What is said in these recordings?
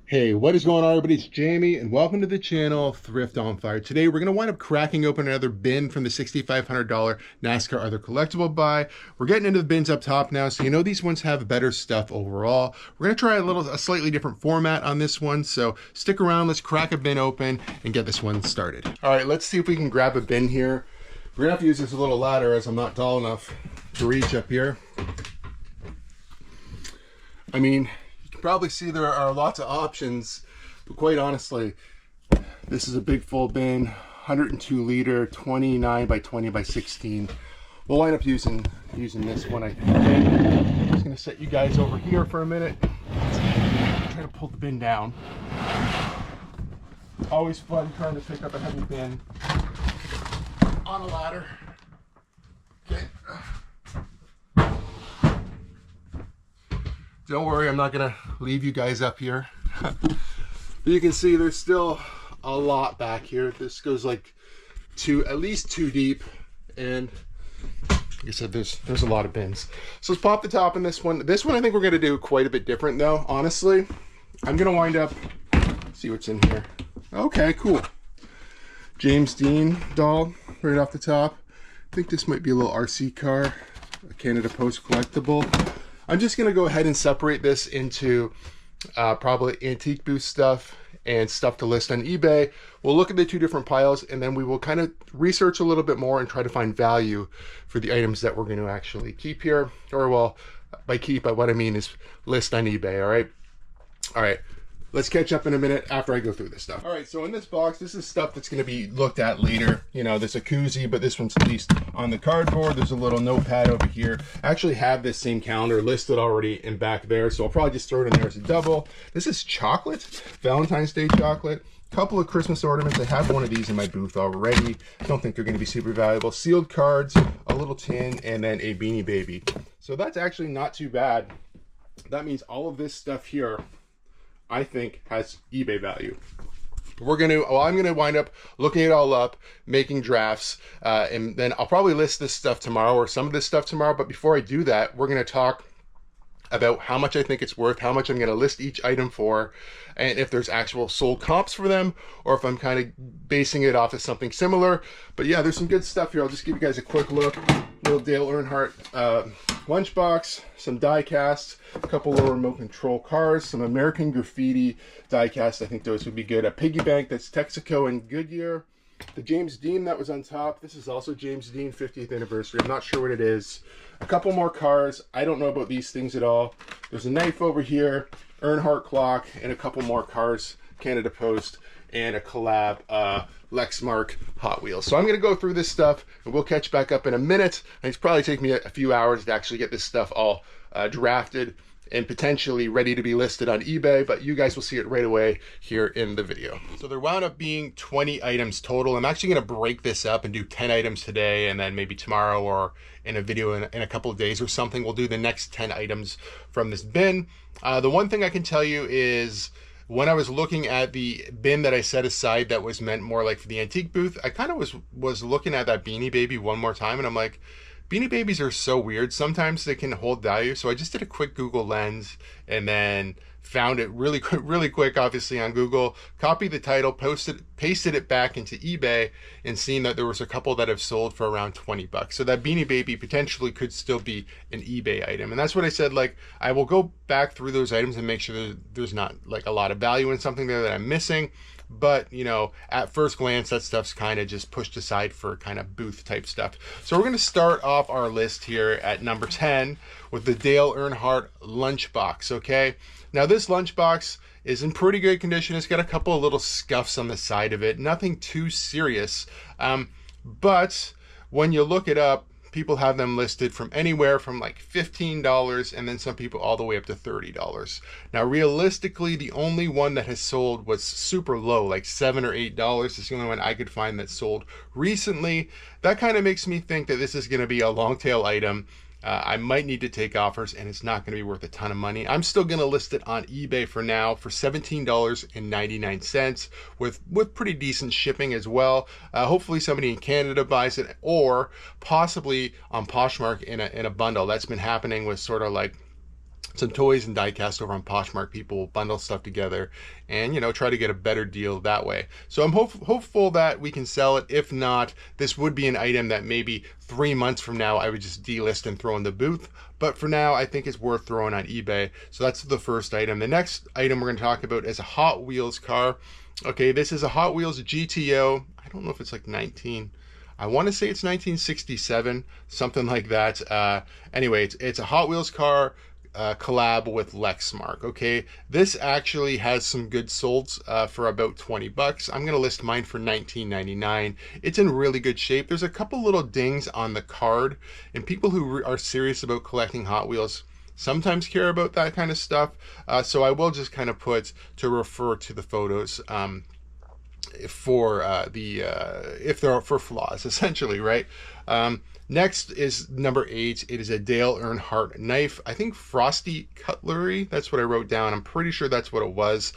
Hey, what is going on, everybody? It's Jamie, and welcome to the channel Thrift on Fire. Today, we're going to wind up cracking open another bin from the $6,500 NASCAR Other Collectible buy. We're getting into the bins up top now, so you know these ones have better stuff overall. We're going to try a slightly different format on this one, so stick around. Let's crack a bin open and get this one started. All right, let's see if we can grab a bin here. We're going to have to use this little ladder as I'm not tall enough to reach up here. I mean, probably see there are lots of options, but quite honestly, this is a big full bin, 102 liter, 29 by 20 by 16. We'll wind up using this one, I think. I'm just gonna set you guys over here for a minute. Try to pull the bin down. Always fun trying to pick up a heavy bin on a ladder. Okay. Don't worry, I'm not gonna leave you guys up here. But you can see there's still a lot back here. This goes like at least two deep, and like I said, there's a lot of bins. So let's pop the top in this one. This one I think we're gonna do quite a bit different though. Honestly, I'm gonna wind up, see what's in here. Okay, cool. James Dean doll right off the top. I think this might be a little RC car, a Canada Post collectible. I'm just going to go ahead and separate this into probably antique booth stuff and stuff to list on eBay. We'll look at the two different piles, and then we will kind of research a little bit more and try to find value for the items that we're going to actually keep here. Or, well, by keep, what I mean is list on eBay, all right? All right. Let's catch up in a minute after I go through this stuff. All right, so in this box, this is stuff that's gonna be looked at later. You know, there's a koozie, but this one's at least on the cardboard. There's a little notepad over here. I actually have this same calendar listed already in back there, so I'll probably just throw it in there as a double. This is chocolate, Valentine's Day chocolate. Couple of Christmas ornaments. I have one of these in my booth already. Don't think they're gonna be super valuable. Sealed cards, a little tin, and then a Beanie Baby. So that's actually not too bad. That means all of this stuff here, I think, has eBay value. I'm gonna wind up looking it all up, making drafts, and then I'll probably list this stuff tomorrow, or some of this stuff tomorrow. But before I do that, we're gonna talk about how much I think it's worth, how much I'm gonna list each item for, and if there's actual sold comps for them, or if I'm kind of basing it off of something similar. But yeah, there's some good stuff here. I'll just give you guys a quick look. Little Dale Earnhardt lunchbox, some die casts, a couple little remote control cars, some American Graffiti die casts. I think those would be good. A piggy bank that's Texaco and Goodyear. The James Dean that was on top. This is also James Dean 50th anniversary. I'm not sure what it is. A couple more cars. I don't know about these things at all. There's a knife over here, Earnhardt clock, and a couple more cars, Canada Post, and a collab Lexmark Hot Wheels. So I'm going to go through this stuff, and we'll catch back up in a minute. And it's probably take me a few hours to actually get this stuff all drafted and potentially ready to be listed on eBay, but you guys will see it right away here in the video. So there wound up being 20 items total. I'm actually going to break this up and do 10 items today, and then maybe tomorrow or in a video in a couple of days or something, we'll do the next 10 items from this bin. The one thing I can tell you is, when I was looking at the bin that I set aside that was meant more like for the antique booth, I kind of was looking at that Beanie Baby one more time, and I'm like, Beanie Babies are so weird. Sometimes they can hold value. So I just did a quick Google lens and then found it really quick, obviously on Google, copied the title, pasted it back into eBay, and seen that there was a couple that have sold for around 20 bucks. So that Beanie Baby potentially could still be an eBay item. And that's what I said, like, I will go back through those items and make sure that there's not like a lot of value in something there that I'm missing. But, you know, at first glance, that stuff's kind of just pushed aside for kind of booth type stuff. So we're going to start off our list here at number 10 with the Dale Earnhardt lunchbox, okay? Now this lunchbox is in pretty good condition. It's got a couple of little scuffs on the side of it. Nothing too serious. But when you look it up, people have them listed from anywhere from like $15, and then some people all the way up to $30. Now, realistically, the only one that has sold was super low, like $7 or $8. It's the only one I could find that sold recently. That kind of makes me think that this is going to be a long tail item. I might need to take offers, and it's not going to be worth a ton of money. I'm still going to list it on eBay for now for $17.99 with pretty decent shipping as well. Hopefully somebody in Canada buys it, or possibly on Poshmark in a bundle. That's been happening with sort of like some toys and diecast over on Poshmark. People will bundle stuff together and, you know, try to get a better deal that way. So I'm hopeful that we can sell it. If not, this would be an item that maybe 3 months from now I would just delist and throw in the booth. But for now, I think it's worth throwing on eBay. So that's the first item. The next item we're going to talk about is a Hot Wheels car. Okay, this is a Hot Wheels GTO. I don't know if it's like I want to say it's 1967, something like that. Anyway, it's a Hot Wheels car collab with Lexmark. Okay, this actually has some good solds for about 20 bucks. I'm gonna list mine for $19.99. It's in really good shape. There's a couple little dings on the card, and people who are serious about collecting Hot Wheels sometimes care about that kind of stuff. So I will just kind of put to refer to the photos for if there are for flaws, essentially, right? Next is number 8. It is a Dale Earnhardt knife. I think Frosty Cutlery. That's what I wrote down. I'm pretty sure that's what it was.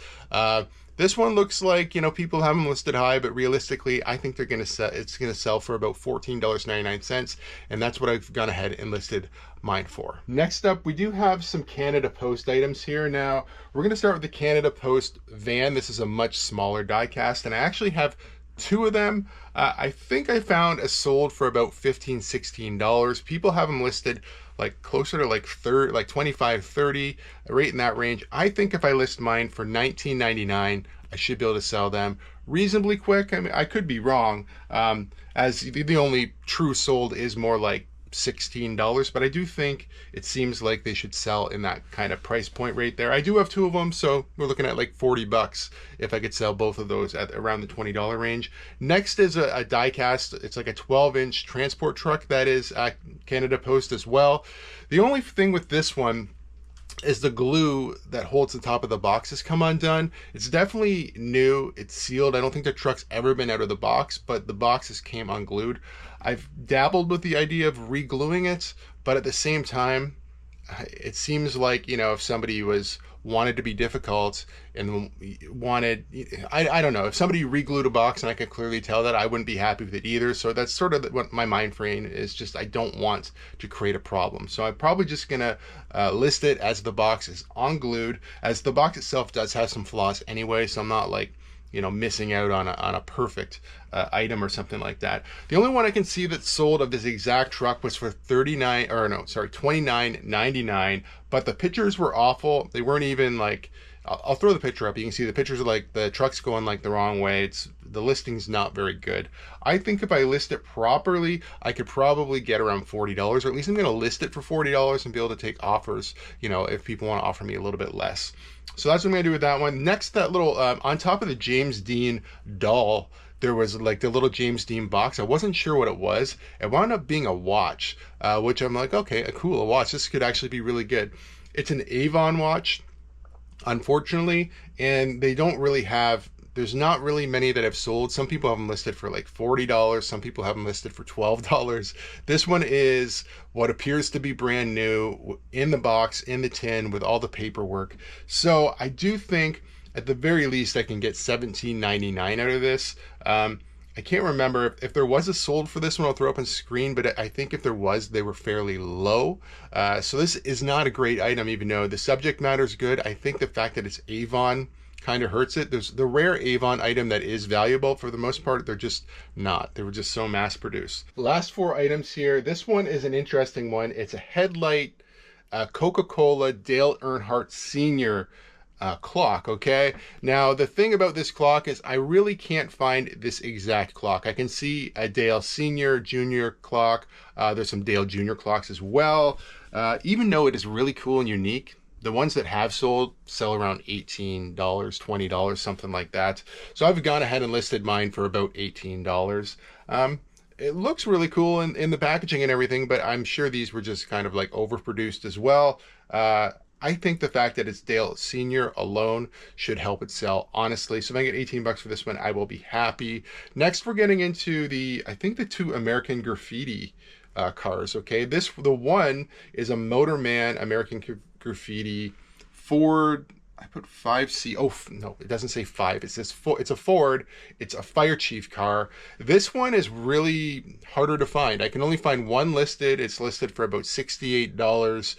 This one looks like, you know, people have them listed high, but realistically, I think they're gonna sell. It's gonna sell for about $14.99, and that's what I've gone ahead and listed mine for. Next up, we do have some Canada Post items here. Now, we're gonna start with the Canada Post van. This is a much smaller die-cast, and I actually have 2 of them. I think I found a sold for about $15, $16. People have them listed like closer to like 25, 30, right in that range. I think if I list mine for $19.99, I should be able to sell them reasonably quick. I mean, I could be wrong, as the only true sold is more like $16, but I do think it seems like they should sell in that kind of price point right there. I do have 2 of them, so we're looking at like 40 bucks if I could sell both of those at around the $20 range. Next is a die cast. It's like a 12-inch transport truck that is Canada Post as well. The only thing with this one is the glue that holds the top of the box has come undone. It's definitely new. It's sealed. I don't think the truck's ever been out of the box, but the boxes came unglued. I've dabbled with the idea of re-gluing it, but at the same time, it seems like, you know, if somebody wanted to be difficult and wanted, I don't know, if somebody re-glued a box and I could clearly tell that, I wouldn't be happy with it either. So that's sort of what my mind frame is. Just I don't want to create a problem. So I'm probably just gonna list it as the box is unglued, as the box itself does have some flaws anyway, so I'm not like, you know, missing out on a perfect item or something like that. The only one I can see that sold of this exact truck was for $29.99, but the pictures were awful. They weren't even like, I'll throw the picture up. You can see the pictures are like the truck's going like the wrong way. The listing's not very good. I think if I list it properly, I could probably get around $40, or at least I'm gonna list it for $40 and be able to take offers, you know, if people want to offer me a little bit less. So that's what I'm gonna do with that one. Next, that little, on top of the James Dean doll, there was like the little James Dean box. I wasn't sure what it was. It wound up being a watch, which I'm like, okay, cool, a watch. This could actually be really good. It's an Avon watch, unfortunately, and they don't really have, there's not really many that have sold. Some people have them listed for like $40. Some people have them listed for $12. This one is what appears to be brand new, in the box, in the tin, with all the paperwork. So I do think at the very least I can get $17.99 out of this. I can't remember if there was a sold for this one. I'll throw up on screen, but I think if there was, they were fairly low. So this is not a great item, even though the subject matter is good. I think the fact that it's Avon kind of hurts it. There's the rare Avon item that is valuable. For the most part, they're just not. They were just so mass produced. Last 4 items here. This one is an interesting one. It's a headlight Coca-Cola Dale Earnhardt Sr. Clock. Okay, now the thing about this clock is I really can't find this exact clock. I can see a Dale Senior, Junior clock. There's some Dale Junior clocks as well. Even though it is really cool and unique, the ones that have sold sell around $18, $20, something like that. So I've gone ahead and listed mine for about $18. It looks really cool in the packaging and everything, but I'm sure these were just kind of like overproduced as well. I think the fact that it's Dale Senior alone should help it sell, honestly. So if I get 18 bucks for this one, I will be happy. Next, we're getting into I think the 2 American Graffiti cars. Okay, the one is a Motorman American Graffiti Ford. I put 5C. Oh no, it doesn't say 5. It says it's a Ford. It's a fire chief car. This one is really harder to find. I can only find one listed. It's listed for about $68.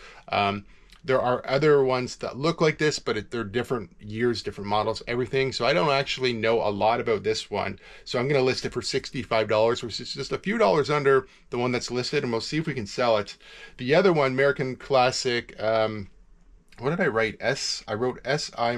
There are other ones that look like this, but they're different years, different models, everything. So I don't actually know a lot about this one. So I'm going to list it for $65, which is just a few dollars under the one that's listed, and we'll see if we can sell it. The other one, American Classic, what did I write? I wrote SI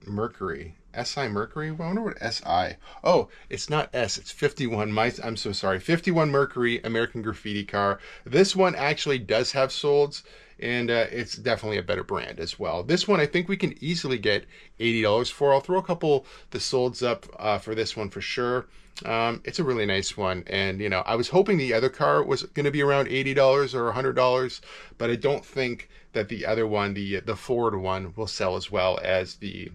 Mercury. SI Mercury? Well, I wonder what SI. Oh, it's not S, it's 51. I'm so sorry. 51 Mercury American Graffiti car. This one actually does have solds, and it's definitely a better brand as well. This one I think we can easily get $80 for. I'll throw a couple the solds up for this one for sure. It's a really nice one, and you know, I was hoping the other car was going to be around $80 or $100, but I don't think that the other one, the Ford one, will sell as well as the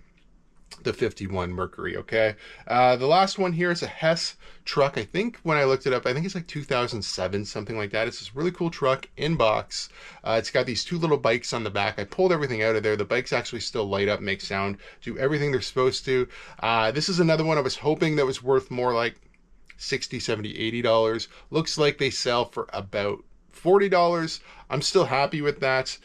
51 Mercury. Okay, the last one here is a Hess truck. I think when I looked it up, I think it's like 2007, something like that. It's this really cool truck in box. It's got these two little bikes on the back. I pulled everything out of there. The bikes actually still light up, make sound, do everything they're supposed to. This is another one I was hoping that was worth more like $60, $70, $80. Looks like they sell for about $40. I'm still happy with that.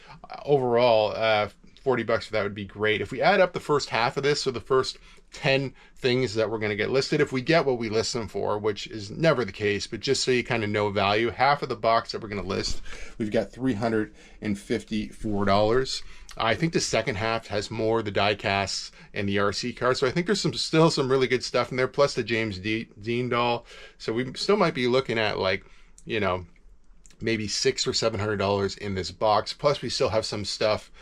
Overall, $40 for that would be great. If we add up the first half of this, so the first 10 things that we're going to get listed, if we get what we list them for, which is never the case, but just so you kind of know value, half of the box that we're going to list, we've got $354. I think the second half has more, the die casts and the RC car. So I think there's still some really good stuff in there, plus the James Dean doll. So we still might be looking at, like, you know, maybe $600 or $700 in this box. Plus we still have some stuff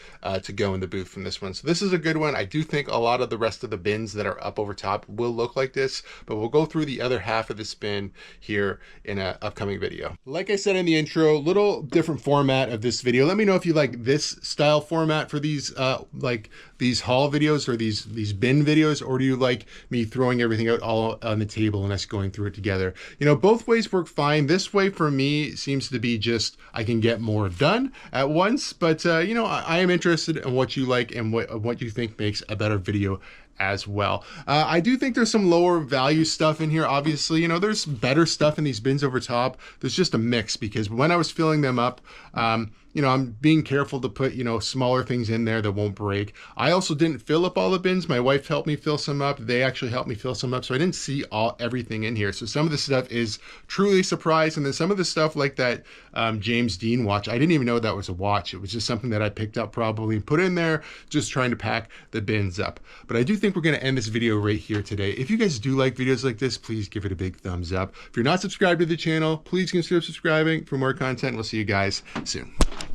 to go in the booth from this one. So this is a good one. I do think a lot of the rest of the bins that are up over top will look like this, but we'll go through the other half of this bin here in an upcoming video. Like I said in the intro, little different format of this video. Let me know if you like this style format for these like these haul videos or these bin videos, or do you like me throwing everything out all on the table and us going through it together? You know, both ways work fine. This way for me seems to be just I can get more done at once, but you know, I am interested in what you like and what you think makes a better video as well. I do think there's some lower value stuff in here. Obviously, you know, there's better stuff in these bins over top. There's just a mix, because when I was filling them up, you know, I'm being careful to put, you know, smaller things in there that won't break. I also didn't fill up all the bins. My wife helped me fill some up. They actually helped me fill some up. So I didn't see everything in here. So some of the stuff is truly surprised. And then some of the stuff like that James Dean watch, I didn't even know that was a watch. It was just something that I picked up probably and put in there, just trying to pack the bins up. But I do think we're going to end this video right here today. If you guys do like videos like this, please give it a big thumbs up. If you're not subscribed to the channel, please consider subscribing for more content. We'll see you guys soon.